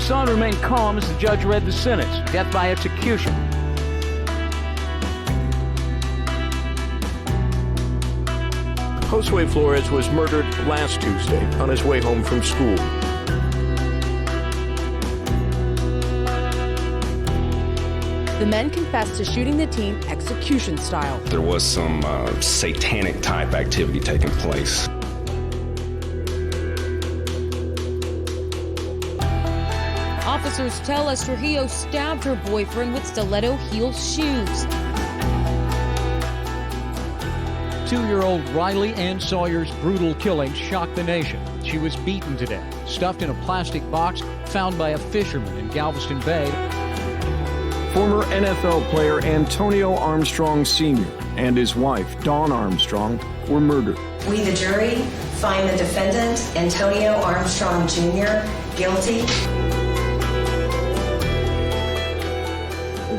son remained calm as the judge read the sentence, death by execution. Josue Flores was murdered last Tuesday on his way home from school. The men confessed to shooting the teen execution style. There was some satanic type activity taking place. Officers tell us Trujillo stabbed her boyfriend with stiletto heel shoes. 2-year-old Riley Ann Sawyer's brutal killing shocked the nation. She was beaten to death, stuffed in a plastic box found by a fisherman in Galveston Bay. Former NFL player Antonio Armstrong Sr. and his wife, Dawn Armstrong, were murdered. We, the jury, find the defendant, Antonio Armstrong Jr., guilty.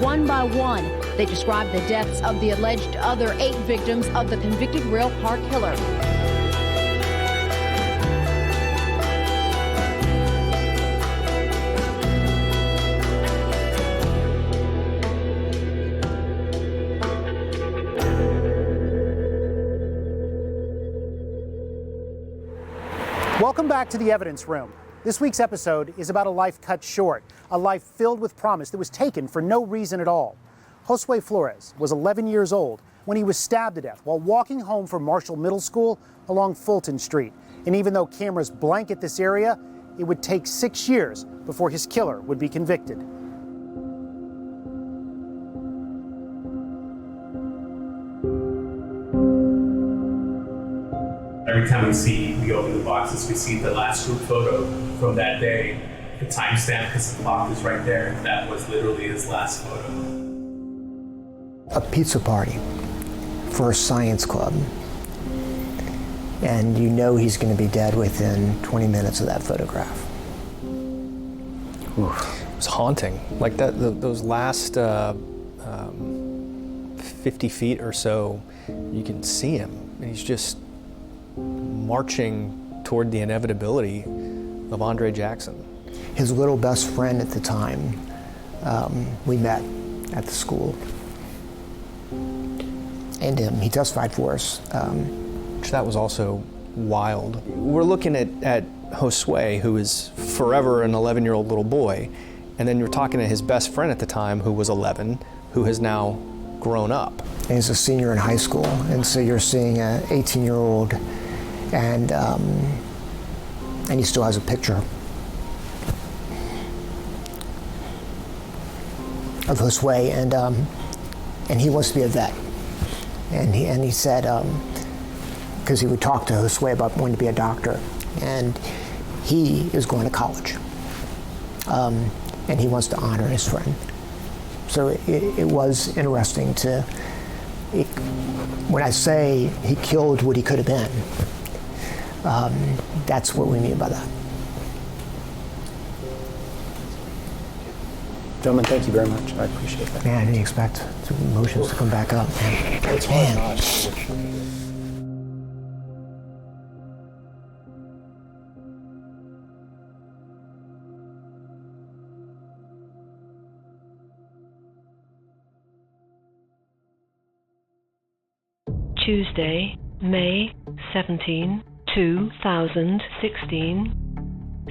One by one, they described the deaths of the alleged other 8 victims of the convicted rail car killer. Welcome back to the evidence room. This week's episode is about a life cut short, a life filled with promise that was taken for no reason at all. Josue Flores was 11 years old when he was stabbed to death while walking home from Marshall Middle School along Fulton Street. And even though cameras blanket this area, it would take 6 years before his killer would be convicted. Every time we open the boxes, we see the last group photo from that day, the timestamp, because the clock is right there. That was literally his last photo. A pizza party for a science club, and you know he's going to be dead within 20 minutes of that photograph. Oof. It was haunting. Like that, those last 50 feet or so, you can see him, and he's just marching toward the inevitability of Andre Jackson. His little best friend at the time, we met at the school. And he testified for us. That was also wild. We're looking at Josue, who is forever an 11-year-old little boy, and then you're talking to his best friend at the time, who was 11, who has now grown up. And he's a senior in high school, and so you're seeing an 18-year-old, and he still has a picture of Josue, and he wants to be a vet. And he said, because he would talk to Josue about wanting to be a doctor, and he is going to college, and he wants to honor his friend. So it was interesting to, when I say he killed what he could have been, that's what we mean by that. Gentlemen, thank you very much. I appreciate that. Man, I didn't expect the emotions to come back up. Man. Tuesday, May 17, 2016,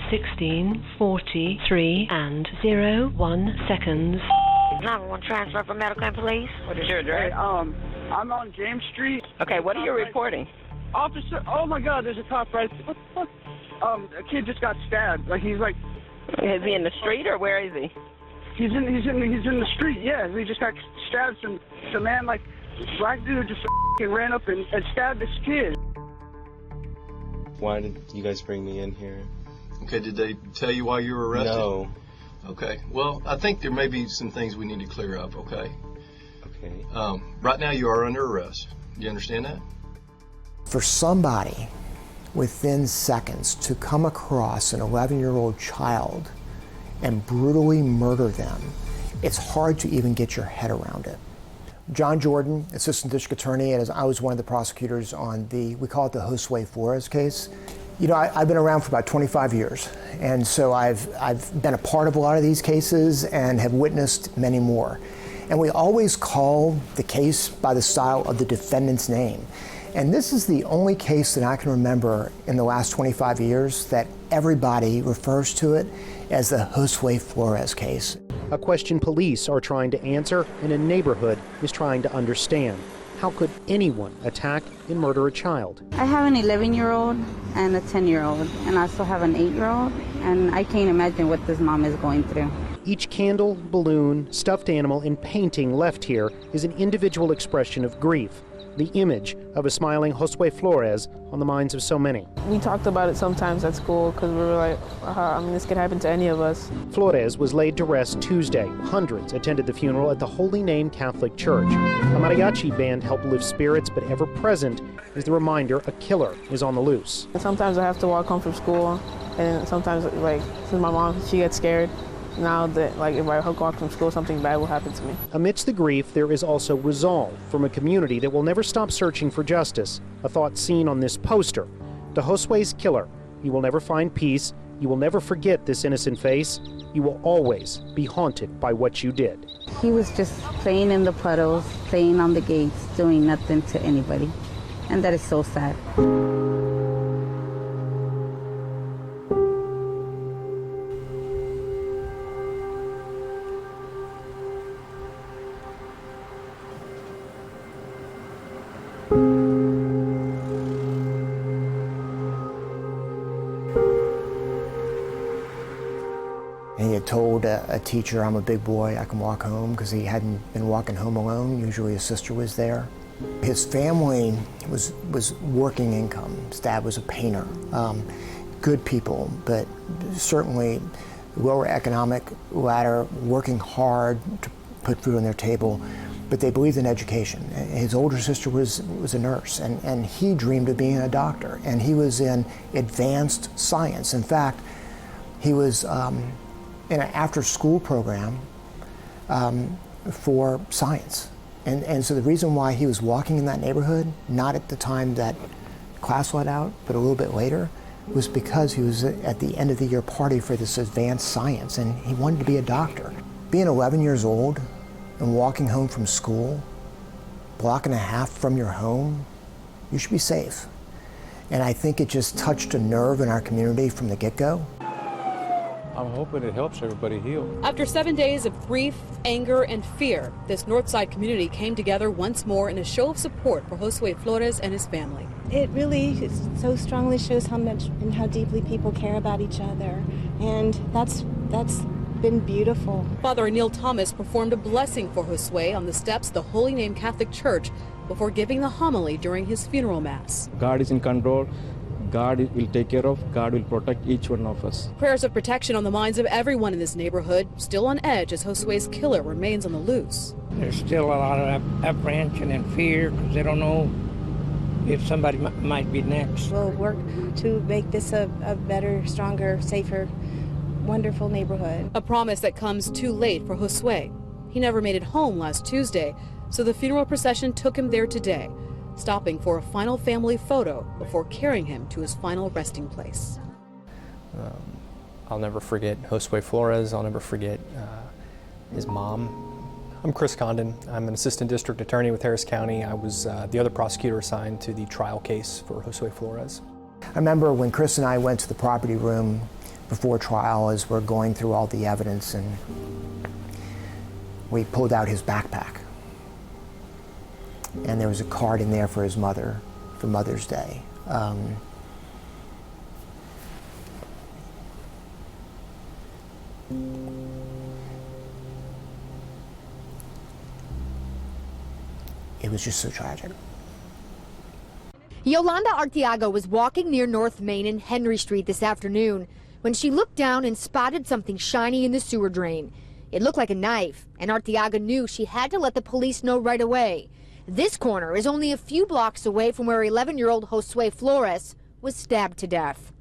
16:43 and 01 seconds. 911 transfer for medical and police. What is your address? Hey, I'm on James Street. Okay, what are you reporting? Officer, oh my God, there's a cop right. What the fuck? A kid just got stabbed. Like he's like. Is he in the street or where is he? He's in the street. Yeah, he just got stabbed. Some man like black dude just ran up and stabbed this kid. Why did you guys bring me in here? Okay, did they tell you why you were arrested? No. Okay, well, I think there may be some things we need to clear up, okay? Okay. Right now you are under arrest. Do you understand that? For somebody within seconds to come across an 11-year-old child and brutally murder them, it's hard to even get your head around it. John Jordan, Assistant District Attorney, and I was one of the prosecutors on we call it the Josue Flores case. You know, I've been around for about 25 years, and so I've been a part of a lot of these cases and have witnessed many more. And we always call the case by the style of the defendant's name. And this is the only case that I can remember in the last 25 years that everybody refers to it as the Josue Flores case. A question police are trying to answer and a neighborhood is trying to understand. How could anyone attack and murder a child? I have an 11-year-old and a 10-year-old, and I also have an 8-year-old, and I can't imagine what this mom is going through. Each candle, balloon, stuffed animal, and painting left here is an individual expression of grief, the image of a smiling Josue Flores on the minds of so many. We talked about it sometimes at school because we were like, this could happen to any of us. Flores was laid to rest Tuesday. Hundreds attended the funeral at the Holy Name Catholic Church. A mariachi band helped lift spirits, but ever present is the reminder a killer is on the loose. Sometimes I have to walk home from school, and sometimes, since my mom, she gets scared. Now that, if I walk from school, something bad will happen to me. Amidst the grief, there is also resolve from a community that will never stop searching for justice. A thought seen on this poster. To Josue's killer, you will never find peace. You will never forget this innocent face. You will always be haunted by what you did. He was just playing in the puddles, playing on the gates, doing nothing to anybody. And that is so sad. And he had told a teacher, I'm a big boy, I can walk home, because he hadn't been walking home alone. Usually his sister was there. His family was working income. His dad was a painter. Good people, but certainly lower economic ladder, working hard to put food on their table, but they believed in education. His older sister was a nurse, and he dreamed of being a doctor, and he was in advanced science. In fact, he was in an after-school program for science. And so the reason why he was walking in that neighborhood, not at the time that class let out, but a little bit later, was because he was at the end of the year party for this advanced science, and he wanted to be a doctor. Being 11 years old and walking home from school, block and a half from your home, you should be safe. And I think it just touched a nerve in our community from the get-go. I'm hoping it helps everybody heal. After 7 days of grief, anger, and fear, this Northside community came together once more in a show of support for Josue Flores and his family. It really so strongly shows how much and how deeply people care about each other, and that's been beautiful. Father Neil Thomas performed a blessing for Josue on the steps of the Holy Name Catholic Church before giving the homily during his funeral mass. God is in control. God will take care of, God will protect each one of us. Prayers of protection on the minds of everyone in this neighborhood, still on edge as Josue's killer remains on the loose. There's still a lot of apprehension and fear because they don't know if somebody might be next. We'll work to make this a better, stronger, safer, wonderful neighborhood. A promise that comes too late for Josue. He never made it home last Tuesday, so the funeral procession took him there today, stopping for a final family photo before carrying him to his final resting place. I'll never forget Josue Flores. I'll never forget his mom. I'm Chris Condon. I'm an assistant district attorney with Harris County. I was the other prosecutor assigned to the trial case for Josue Flores. I remember when Chris and I went to the property room before trial as we're going through all the evidence, and we pulled out his backpack. And there was a card in there for his mother, for Mother's Day. It was just so tragic. Yolanda Arteaga was walking near North Main and Henry Street this afternoon when she looked down and spotted something shiny in the sewer drain. It looked like a knife, and Arteaga knew she had to let the police know right away. This corner is only a few blocks away from where 11-year-old Josue Flores was stabbed to death.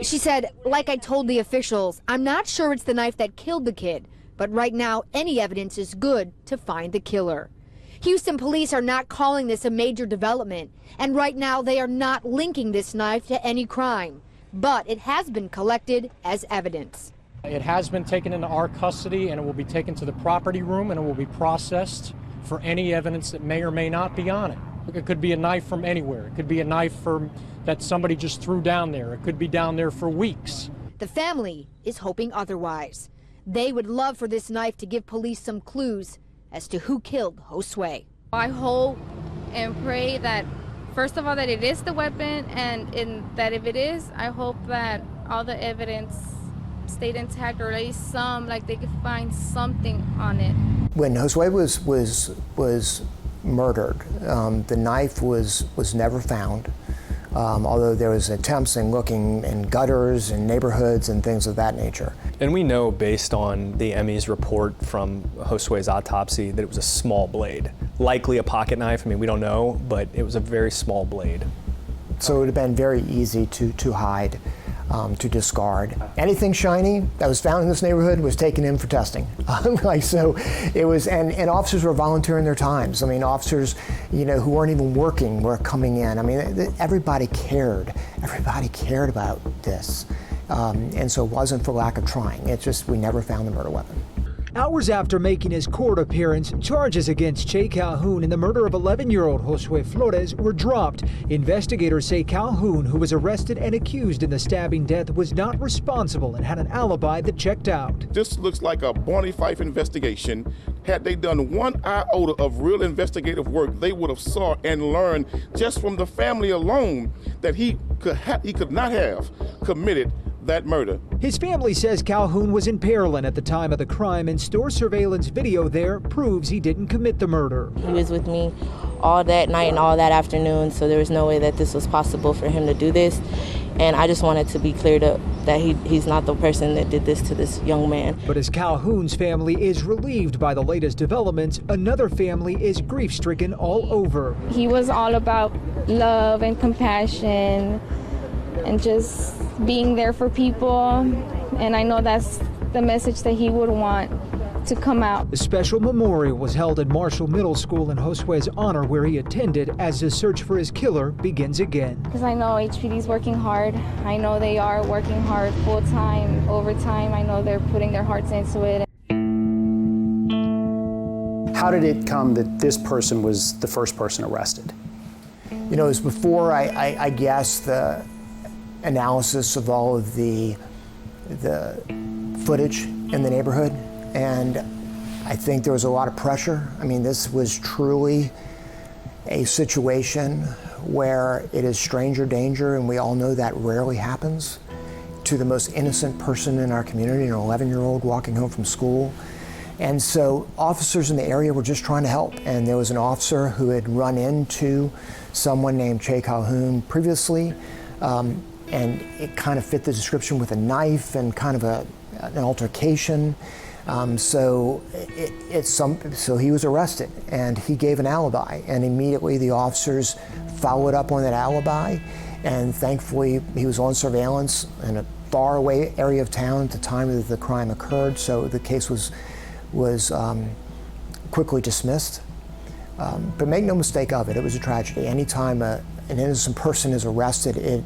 She said, like I told the officials, I'm not sure it's the knife that killed the kid, but right now any evidence is good to find the killer. Houston police are not calling this a major development, and right now they are not linking this knife to any crime, but it has been collected as evidence. It has been taken into our custody, and it will be taken to the property room, and it will be processed for any evidence that may or may not be on it. It could be a knife from anywhere. It could be a knife that somebody just threw down there. It could be down there for weeks. The family is hoping otherwise. They would love for this knife to give police some clues as to who killed Josue. I hope and pray that, first of all, that it is the weapon, and that if it is, I hope that all the evidence stayed intact, or at least some, like they could find something on it. When Josue was murdered, the knife was never found, although there was attempts in looking in gutters and neighborhoods and things of that nature. And we know, based on the ME's report from Josue's autopsy, that it was a small blade, likely a pocket knife. I mean, we don't know, but it was a very small blade. So it would have been very easy to hide, to discard. Anything shiny that was found in this neighborhood was taken in for testing. So it was, and officers were volunteering their times. I mean, officers, who weren't even working were coming in. I mean, everybody cared. Everybody cared about this. And so it wasn't for lack of trying. It's just we never found the murder weapon. Hours after making his court appearance, charges against Che Calhoun in the murder of 11-year-old Josue Flores were dropped. Investigators say Calhoun, who was arrested and accused in the stabbing death, was not responsible and had an alibi that checked out. This looks like a Barney Fife investigation. Had they done one iota of real investigative work, they would have saw and learned just from the family alone that he could not have committed that murder. His family says Calhoun was in Pearland at the time of the crime, and store surveillance video there proves he didn't commit the murder. He was with me all that night and all that afternoon, so there was no way that this was possible for him to do this. And I just wanted to be cleared up that he's not the person that did this to this young man. But as Calhoun's family is relieved by the latest developments, another family is grief-stricken all over. He was all about love and compassion and just being there for people, and I know that's the message that he would want to come out. A special memorial was held at Marshall Middle School in Josue's honor, where he attended, as the search for his killer begins again. Because I know HPD's working hard. I know they are working hard full-time, overtime. I know they're putting their hearts into it. How did it come that this person was the first person arrested? It was before, I guess, the analysis of all of the footage in the neighborhood, and I think there was a lot of pressure. I mean, this was truly a situation where it is stranger danger, and we all know that rarely happens to the most innocent person in our community, an 11-year-old walking home from school. And so officers in the area were just trying to help, and there was an officer who had run into someone named Che Calhoun previously, and it kind of fit the description with a knife and kind of an altercation. So he was arrested, and he gave an alibi, and immediately the officers followed up on that alibi, and thankfully he was on surveillance in a faraway area of town at the time that the crime occurred, so the case was quickly dismissed. But make no mistake of it, it was a tragedy. Anytime an innocent person is arrested,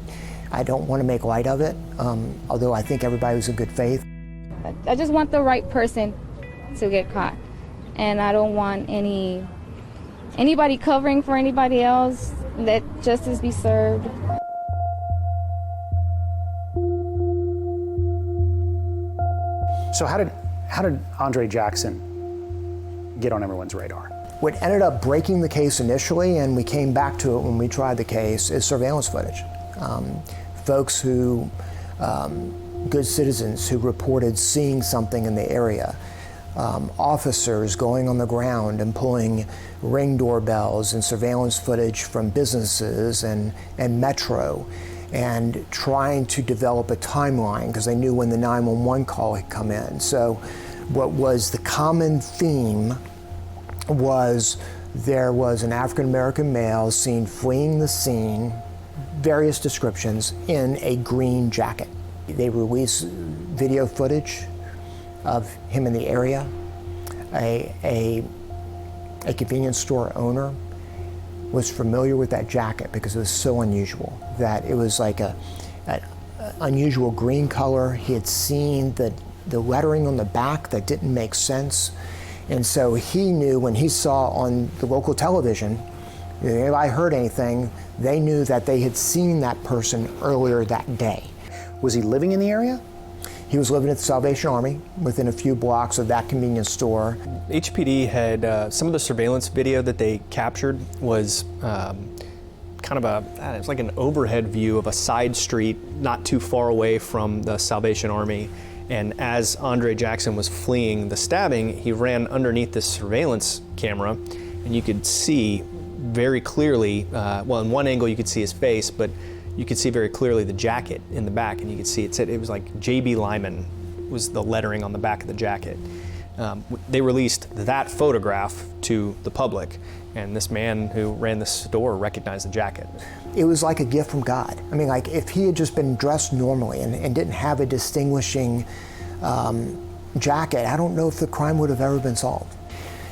I don't want to make light of it, although I think everybody was in good faith. I just want the right person to get caught, and I don't want anybody covering for anybody else. Let justice be served. So how did Andre Jackson get on everyone's radar? What ended up breaking the case initially, and we came back to it when we tried the case, is surveillance footage. Folks who, good citizens who reported seeing something in the area. Officers going on the ground and pulling Ring doorbells and surveillance footage from businesses and Metro, and trying to develop a timeline because they knew when the 911 call had come in. So what was the common theme was there was an African-American male seen fleeing the scene, various descriptions, in a green jacket. They released video footage of him in the area. A a convenience store owner was familiar with that jacket because it was so unusual, that it was like an unusual green color. He had seen the lettering on the back that didn't make sense. And so he knew when he saw on the local television, if anybody heard anything, they knew that they had seen that person earlier that day. Was he living in the area? He was living at the Salvation Army within a few blocks of that convenience store. HPD had some of the surveillance video that they captured was kind of it's like an overhead view of a side street not too far away from the Salvation Army. And as Andre Jackson was fleeing the stabbing, he ran underneath this surveillance camera, and you could see very clearly, well, in one angle you could see his face, but you could see very clearly the jacket in the back, and you could see it was like J.B. Lyman was the lettering on the back of the jacket. They released that photograph to the public, and this man who ran the store recognized the jacket. It was like a gift from God. I mean, like if he had just been dressed normally and didn't have a distinguishing jacket, I don't know if the crime would have ever been solved.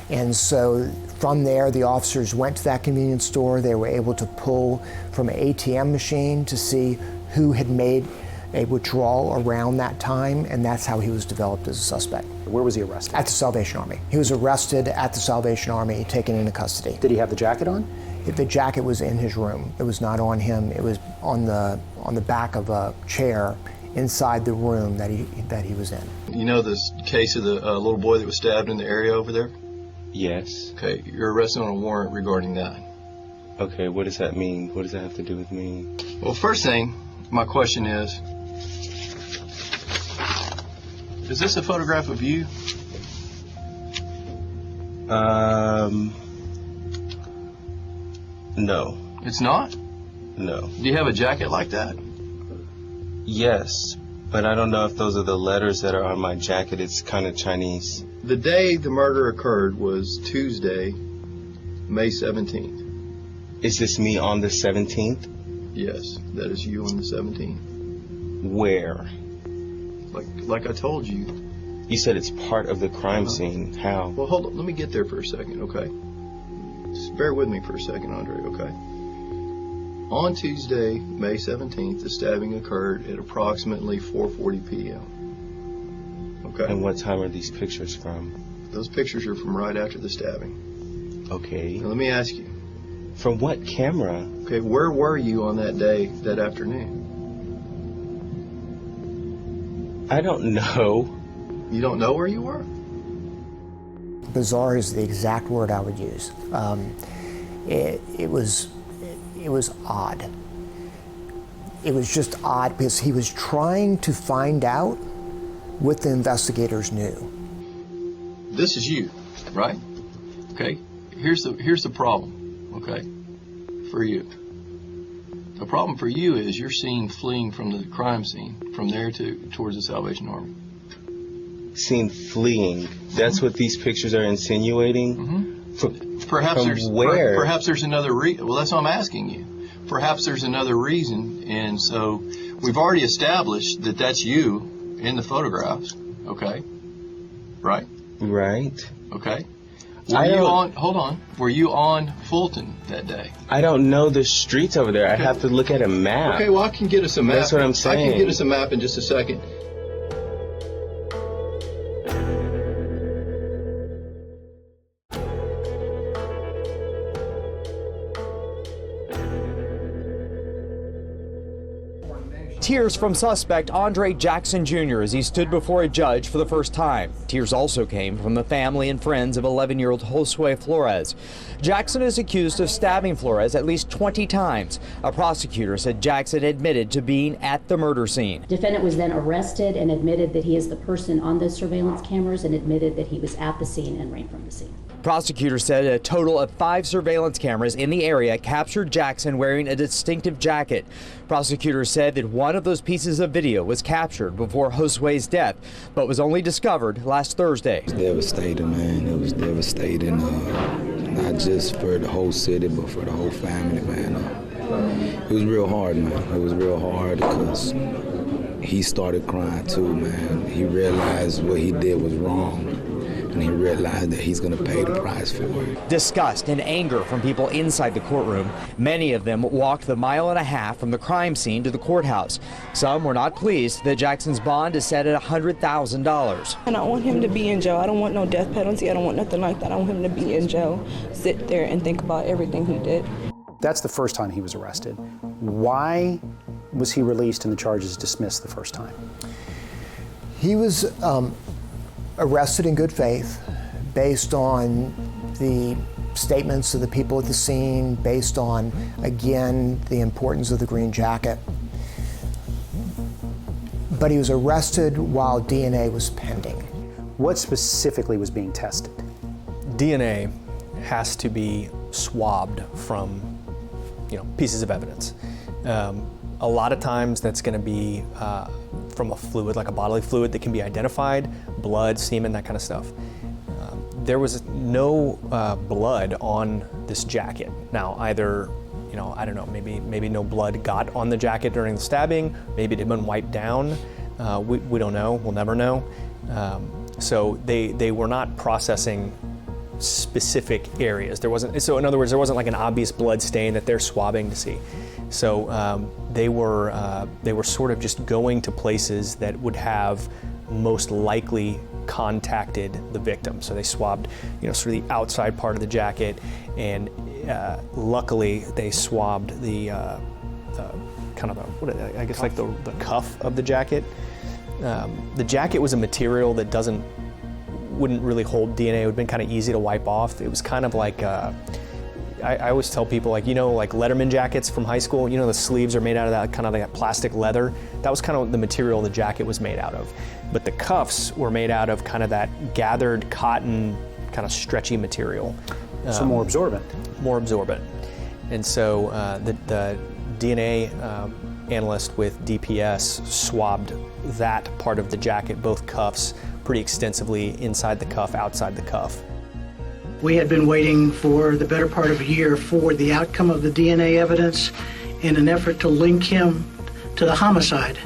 And so from there, the officers went to that convenience store. They were able to pull from an ATM machine to see who had made a withdrawal around that time, and that's how he was developed as a suspect. Where was he arrested? At the Salvation Army. He was arrested at the Salvation Army, taken into custody. Did he have the jacket on? The jacket was in his room. It was not on him. It was on the back of a chair inside the room that he was in. You know this case of the little boy that was stabbed in the area over there? Yes. Okay, you're arrested on a warrant regarding that. Okay, what does that mean? What does that have to do with me? Well, first thing, my question is this a photograph of you? No. It's not? No. Do you have a jacket like that? Yes, but I don't know if those are the letters that are on my jacket. It's kind of Chinese. The day the murder occurred was Tuesday, May 17th. Is this me on the 17th? Yes, that is you on the 17th. Where? Like I told you. You said it's part of the crime scene. How? Well, hold on. Let me get there for a second, okay? Just bear with me for a second, Andre, okay? On Tuesday, May 17th, the stabbing occurred at approximately 4:40 p.m. Okay. And what time are these pictures from? Those pictures are from right after the stabbing. Okay. Now, let me ask you. From what camera? Okay, where were you on that day, that afternoon? I don't know. You don't know where you were? Bizarre is the exact word I would use. It was odd. It was just odd because he was trying to find out what the investigators knew. This is you, right? Okay. Here's the problem, okay, for you. The problem for you is you're seen fleeing from the crime scene, from there towards the Salvation Army. Seen fleeing? That's what these pictures are insinuating? Mm-hmm. Perhaps there's another reason. Well, that's what I'm asking you. Perhaps there's another reason, and so we've already established that that's you in the photographs, okay? Right? Right. Okay. Hold on. Were you on Fulton that day? I don't know the streets over there. Okay. I have to look at a map. Okay, well, I can get us a map. That's what I'm saying. I can get us a map in just a second. Tears from suspect Andre Jackson Jr. as he stood before a judge for the first time. Tears also came from the family and friends of 11-year-old Josue Flores. Jackson is accused of stabbing Flores at least 20 times. A prosecutor said Jackson admitted to being at the murder scene. Defendant was then arrested and admitted that he is the person on those surveillance cameras and admitted that he was at the scene and ran from the scene. Prosecutors said a total of 5 surveillance cameras in the area captured Jackson wearing a distinctive jacket. Prosecutors said that one of those pieces of video was captured before Josue's death, but was only discovered last Thursday. It was devastating, man. It was devastating, not just for the whole city, but for the whole family, man. It was real hard, man. It was real hard because he started crying too, man. He realized what he did was wrong. and he realized that he's going to pay the price for it. Disgust and anger from people inside the courtroom. Many of them walked the 1.5 miles from the crime scene to the courthouse. Some were not pleased that Jackson's bond is set at $100,000. And I want him to be in jail. I don't want no death penalty. I don't want nothing like that. I want him to be in jail, sit there and think about everything he did. That's the first time he was arrested. Why was he released and the charges dismissed the first time? He was arrested in good faith based on the statements of the people at the scene, based on, again, the importance of the green jacket. But he was arrested while DNA was pending. What specifically was being tested? DNA has to be swabbed from, pieces of evidence. A lot of times that's going to be from a fluid, like a bodily fluid that can be identified, blood, semen, that kind of stuff. There was no blood on this jacket. Now, either, I don't know, maybe no blood got on the jacket during the stabbing, maybe it had been wiped down. We don't know, we'll never know. So they were not processing specific areas. So in other words, there wasn't like an obvious blood stain that they're swabbing to see. So they were sort of just going to places that would have most likely contacted the victim. So they swabbed, sort of the outside part of the jacket, and luckily they swabbed the kind of I guess like the cuff of the jacket. The jacket was a material that wouldn't really hold DNA. It would have been kind of easy to wipe off. It was kind of like, I always tell people, like Letterman jackets from high school, the sleeves are made out of that kind of like plastic leather. That was kind of the material the jacket was made out of. But the cuffs were made out of kind of that gathered cotton, kind of stretchy material. So more absorbent. More absorbent. And so the DNA analyst with DPS swabbed that part of the jacket, both cuffs, pretty extensively, inside the cuff, outside the cuff. We had been waiting for the better part of a year for the outcome of the DNA evidence in an effort to link him to the homicide.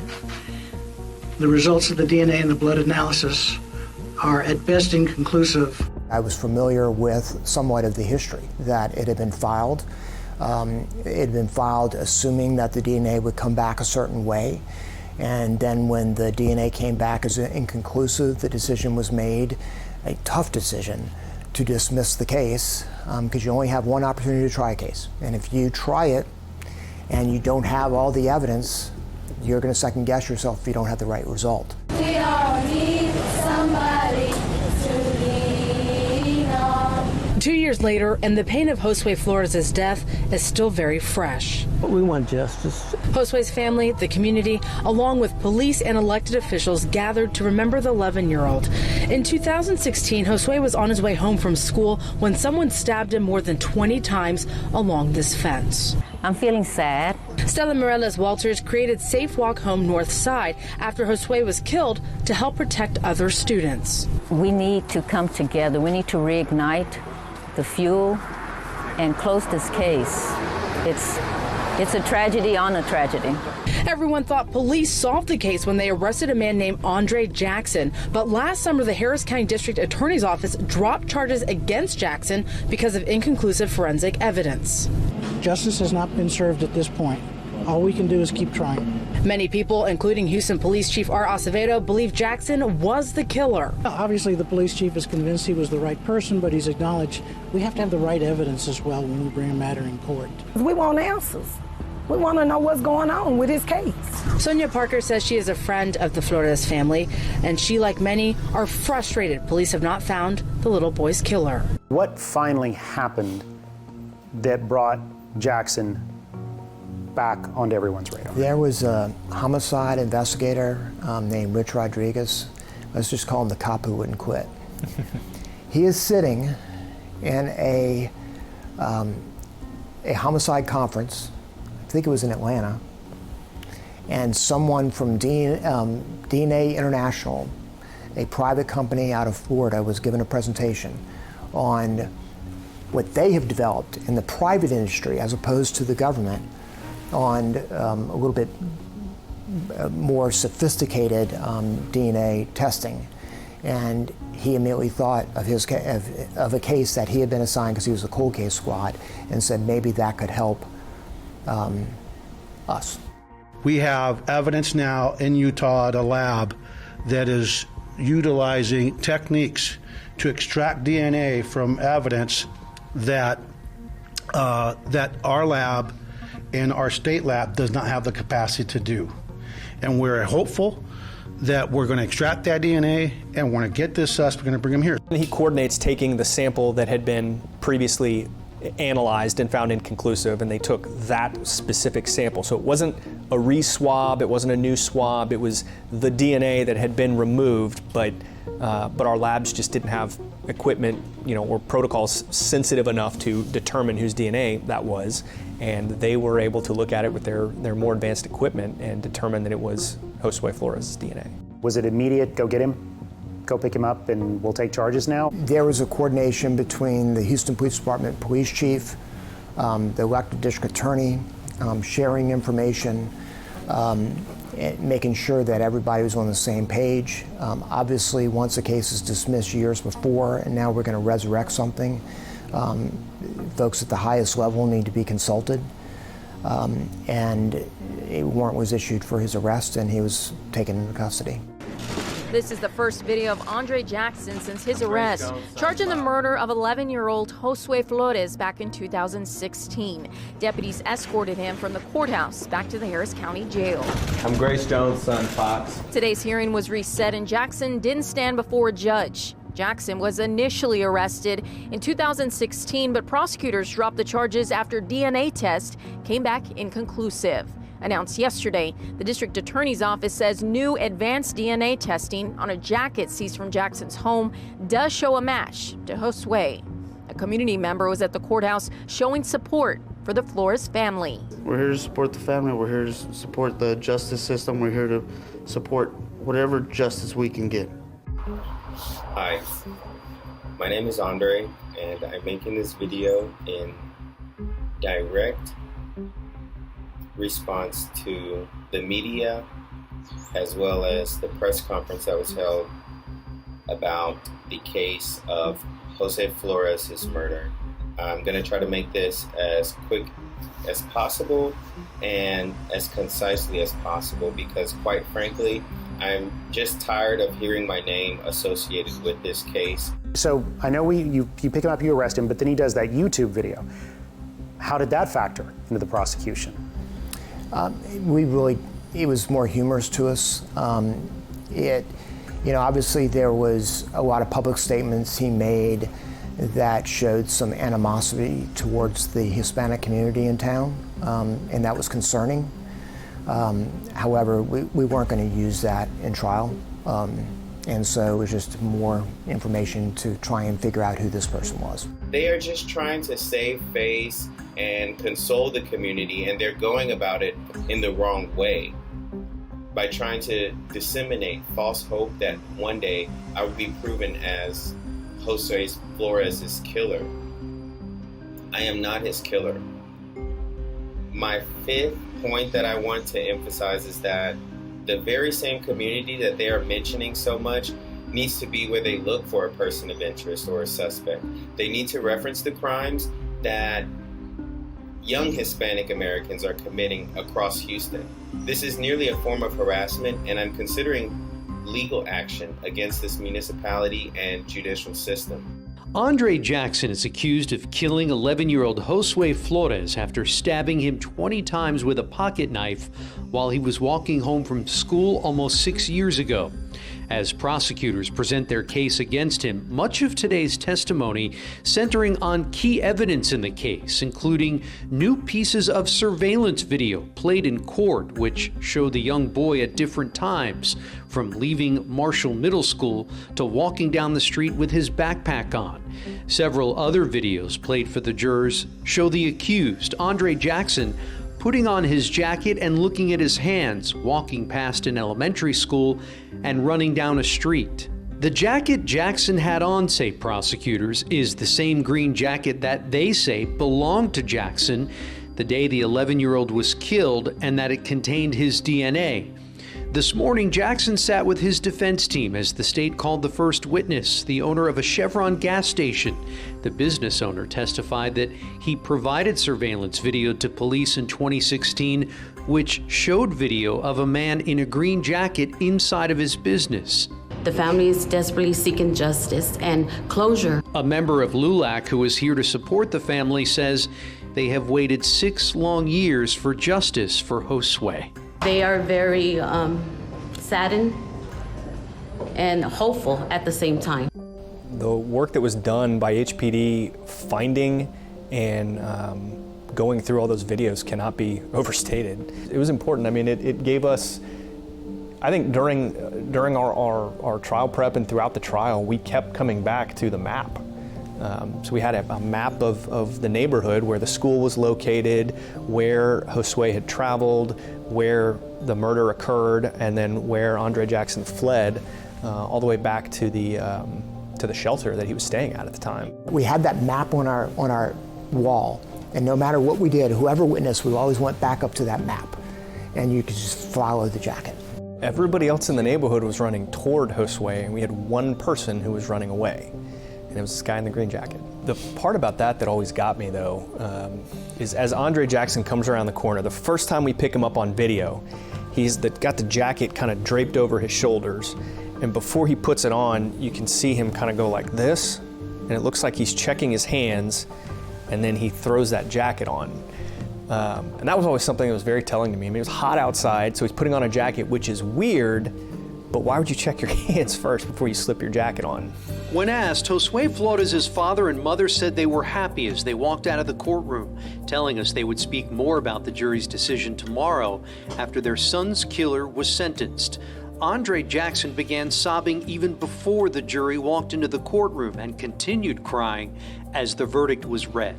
The results of the DNA and the blood analysis are at best inconclusive. I was familiar with somewhat of the history, that it had been filed. It had been filed assuming that the DNA would come back a certain way. And then when the DNA came back as inconclusive, the decision was made, a tough decision, to dismiss the case, because you only have one opportunity to try a case. And if you try it and you don't have all the evidence, you're going to second guess yourself if you don't have the right result. We all need somebody to lean on. 2 years later, and the pain of Josue Flores' death is still very fresh. We want justice. Josue's family, the community, along with police and elected officials gathered to remember the 11-year-old. In 2016, Josue was on his way home from school when someone stabbed him more than 20 times along this fence. I'm feeling sad. Stella Morales-Walters created Safe Walk Home North Side after Josue was killed to help protect other students. We need to come together. We need to reignite the fuel and close this case. It's a tragedy on a tragedy. Everyone thought police solved the case when they arrested a man named Andre Jackson. But last summer, the Harris County District Attorney's Office dropped charges against Jackson because of inconclusive forensic evidence. Justice has not been served at this point. All we can do is keep trying. Many people, including Houston Police Chief Art Acevedo, believe Jackson was the killer. Obviously, the police chief is convinced he was the right person, but he's acknowledged we have to have the right evidence as well when we bring a matter in court. We want answers. We want to know what's going on with his case. Sonia Parker says she is a friend of the Flores family, and she, like many, are frustrated police have not found the little boy's killer. What finally happened that brought Jackson back onto everyone's radar? There was a homicide investigator named Rich Rodriguez. Let's just call him the cop who wouldn't quit. He is sitting in a homicide conference. I think it was in Atlanta, and someone from DNA International, a private company out of Florida, was given a presentation on what they have developed in the private industry as opposed to the government on a little bit more sophisticated DNA testing. And he immediately thought of a case that he had been assigned because he was a cold case squad, and said maybe that could help us. We have evidence now in Utah at a lab that is utilizing techniques to extract DNA from evidence that that our lab and our state lab does not have the capacity to do. And we're hopeful that we're going to extract that DNA and we're going to get this suspect, we're going to bring him here. He coordinates taking the sample that had been previously analyzed and found inconclusive, and they took that specific sample. So it wasn't a re-swab, it wasn't a new swab, it was the DNA that had been removed, but our labs just didn't have equipment, or protocols sensitive enough to determine whose DNA that was, and they were able to look at it with their more advanced equipment and determine that it was Josue Flores' DNA. Was it immediate, go get him, go pick him up, and we'll take charges now? There was a coordination between the Houston Police Department police chief, the elected district attorney, sharing information, making sure that everybody was on the same page. Obviously, once a case is dismissed years before, and now we're going to resurrect something, folks at the highest level need to be consulted. And a warrant was issued for his arrest, and he was taken into custody. This is the first video of Andre Jackson since his arrest, charged in the murder of 11-year-old Josue Flores back in 2016. Deputies escorted him from the courthouse back to the Harris County Jail. I'm Grace Jones' son, Fox. Today's hearing was reset, and Jackson didn't stand before a judge. Jackson was initially arrested in 2016, but prosecutors dropped the charges after DNA test came back inconclusive. Announced yesterday, the district attorney's office says new advanced DNA testing on a jacket seized from Jackson's home does show a match to Josue. A community member was at the courthouse showing support for the Flores family. We're here to support the family. We're here to support the justice system. We're here to support whatever justice we can get. Hi, my name is Andre, and I'm making this video in direct response to the media as well as the press conference that was held about the case of Josue Flores' murder. I'm going to try to make this as quick as possible and as concisely as possible because, quite frankly, I'm just tired of hearing my name associated with this case. So I know you pick him up, you arrest him, but then he does that YouTube video. How did that factor into the prosecution? It was more humorous to us. Obviously there was a lot of public statements he made that showed some animosity towards the Hispanic community in town, and that was concerning. However, we weren't going to use that in trial, and so it was just more information to try and figure out who this person was. They are just trying to save face and console the community, and they're going about it in the wrong way by trying to disseminate false hope that one day I would be proven as Josue Flores' killer. I am not his killer. My fifth point that I want to emphasize is that the very same community that they are mentioning so much needs to be where they look for a person of interest or a suspect. They need to reference the crimes that young Hispanic Americans are committing across Houston. This is nearly a form of harassment, and I'm considering legal action against this municipality and judicial system. Andre Jackson is accused of killing 11-year-old Josue Flores after stabbing him 20 times with a pocket knife while he was walking home from school almost 6 years ago. As prosecutors present their case against him, much of today's testimony centering on key evidence in the case, including new pieces of surveillance video played in court which show the young boy at different times, from leaving Marshall Middle School to walking down the street with his backpack on. Several other videos played for the jurors show the accused, Andre Jackson, putting on his jacket and looking at his hands, walking past an elementary school and running down a street. The jacket Jackson had on, say prosecutors, is the same green jacket that they say belonged to Jackson the day the 11-year-old was killed, and that it contained his DNA. This morning, Jackson sat with his defense team as the state called the first witness, the owner of a Chevron gas station. The business owner testified that he provided surveillance video to police in 2016, which showed video of a man in a green jacket inside of his business. The family is desperately seeking justice and closure. A member of LULAC who is here to support the family says they have waited 6 long years for justice for Josue. They are very saddened and hopeful at the same time. The work that was done by HPD finding and going through all those videos cannot be overstated. It was important. I mean, it gave us, I think during our trial prep and throughout the trial, we kept coming back to the map. So we had a map of the neighborhood where the school was located, where Josue had traveled, where the murder occurred, and then where Andre Jackson fled, all the way back to the shelter that he was staying at the time. We had that map on our wall, and no matter what we did, whoever witnessed, we always went back up to that map, and you could just follow the jacket. Everybody else in the neighborhood was running toward Josue, and we had one person who was running away, and it was this guy in the green jacket. The part about that always got me, though, is as Andre Jackson comes around the corner, the first time we pick him up on video, he's got the jacket kind of draped over his shoulders, and before he puts it on, you can see him kind of go like this, and it looks like he's checking his hands, and then he throws that jacket on. And that was always something that was very telling to me. I mean, it was hot outside, so he's putting on a jacket, which is weird, but why would you check your hands first before you slip your jacket on? When asked, Josue Flores' father and mother said they were happy as they walked out of the courtroom, telling us they would speak more about the jury's decision tomorrow after their son's killer was sentenced. Andre Jackson began sobbing even before the jury walked into the courtroom and continued crying as the verdict was read.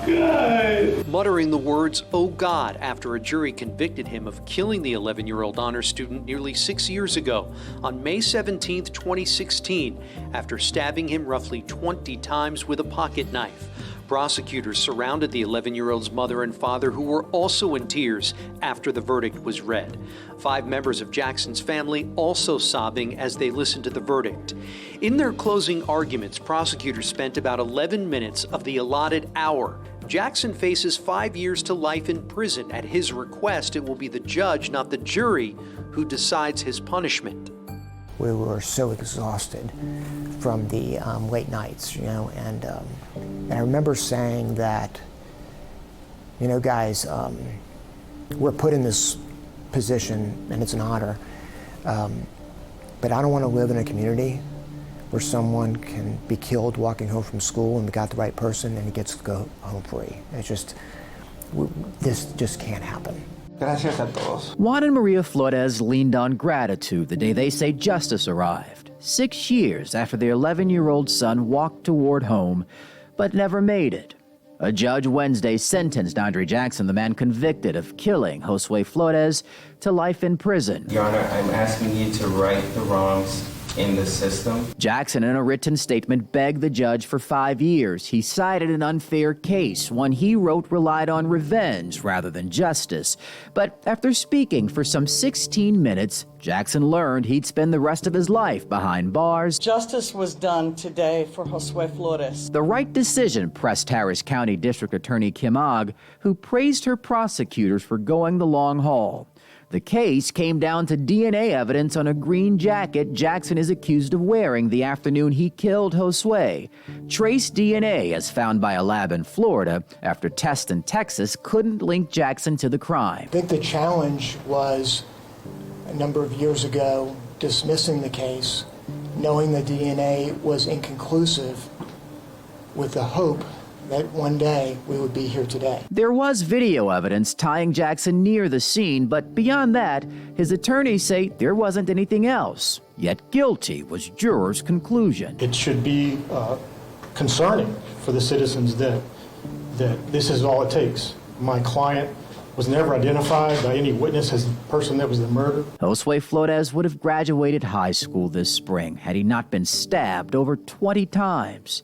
God. Muttering the words, "Oh God," after a jury convicted him of killing the 11-year-old honor student nearly 6 years ago on May 17, 2016, after stabbing him roughly 20 times with a pocket knife. Prosecutors surrounded the 11-year-old's mother and father, who were also in tears after the verdict was read. 5 members of Jackson's family also sobbing as they listened to the verdict. In their closing arguments, prosecutors spent about 11 minutes of the allotted hour. Jackson faces 5 years to life in prison. At his request, it will be the judge, not the jury, who decides his punishment. We were so exhausted from the late nights, and I remember saying that, guys, we're put in this position, and it's an honor, but I don't want to live in a community where someone can be killed walking home from school and we got the right person and he gets to go home free. It's just, this just can't happen. Gracias a todos. Juan and Maria Flores leaned on gratitude the day they say justice arrived, 6 years after their 11-year-old son walked toward home, but never made it. A judge Wednesday sentenced Andre Jackson, the man convicted of killing Josue Flores, to life in prison. Your Honor, I'm asking you to right the wrongs in the system. Jackson, in a written statement, begged the judge for 5 years. He cited an unfair case, one he wrote relied on revenge rather than justice. But after speaking for some 16 minutes, Jackson learned he'd spend the rest of his life behind bars. Justice was done today for Josue Flores. The right decision pressed Harris County District Attorney Kim Ogg, who praised her prosecutors for going the long haul. The case came down to DNA evidence on a green jacket Jackson is accused of wearing the afternoon he killed Josue. Trace DNA, as found by a lab in Florida, after tests in Texas couldn't link Jackson to the crime. I think the challenge was, a number of years ago, dismissing the case, knowing the DNA was inconclusive, with the hope that one day we would be here today. There was video evidence tying Jackson near the scene, but beyond that, his attorneys say there wasn't anything else. Yet guilty was jurors' conclusion. It should be concerning for the citizens that this is all it takes. My client was never identified by any witness as the person that was the murderer. Josue Flores would have graduated high school this spring had he not been stabbed over 20 times.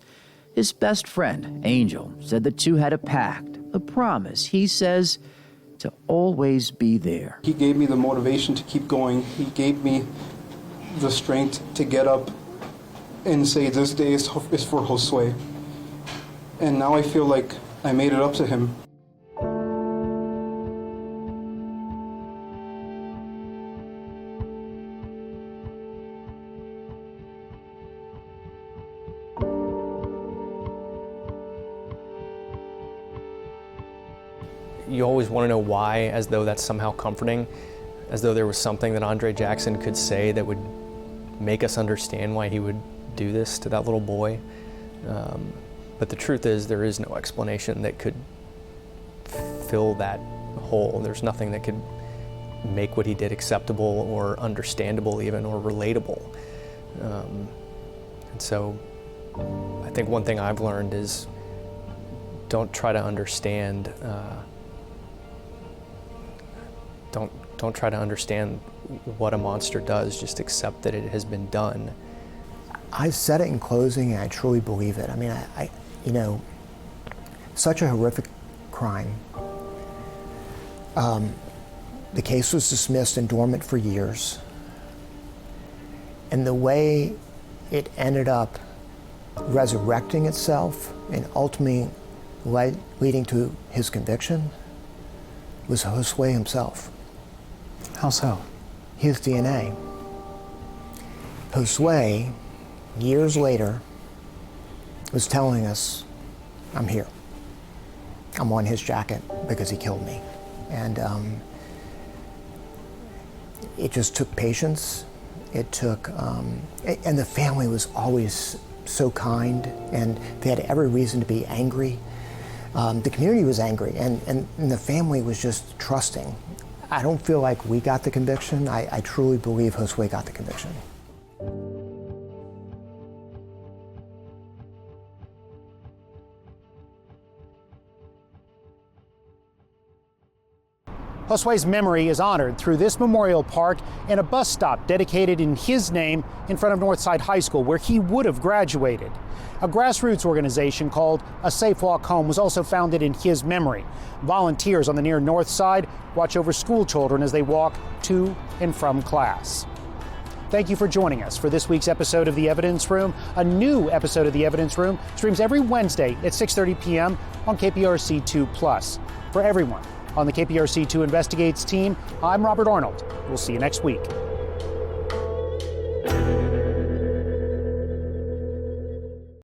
His best friend, Angel, said the two had a pact, a promise, he says, to always be there. He gave me the motivation to keep going. He gave me the strength to get up and say, this day is for Josue. And now I feel like I made it up to him. You always want to know why, as though that's somehow comforting, as though there was something that Andre Jackson could say that would make us understand why he would do this to that little boy. But the truth is, there is no explanation that could fill that hole. There's nothing that could make what he did acceptable or understandable even, or relatable. And so I think one thing I've learned is don't try to understand Don't try to understand what a monster does, just accept that it has been done. I said it in closing, and I truly believe it. I mean, you know, such a horrific crime. The case was dismissed and dormant for years. And the way it ended up resurrecting itself and ultimately leading to his conviction was Josue himself. How so? His DNA. Josue, years later, was telling us, I'm here. I'm on his jacket because he killed me. And it just took patience. It took, and the family was always so kind, and they had every reason to be angry. The community was angry, and the family was just trusting. I don't feel like we got the conviction. I truly believe Josue got the conviction. Josue's memory is honored through this memorial park and a bus stop dedicated in his name in front of Northside High School, where he would have graduated. A grassroots organization called A Safe Walk Home was also founded in his memory. Volunteers on the near north side watch over school children as they walk to and from class. Thank you for joining us for this week's episode of The Evidence Room. A new episode of The Evidence Room streams every Wednesday at 6:30 p.m. on KPRC2+. For everyone on the KPRC2 Investigates team, I'm Robert Arnold. We'll see you next week.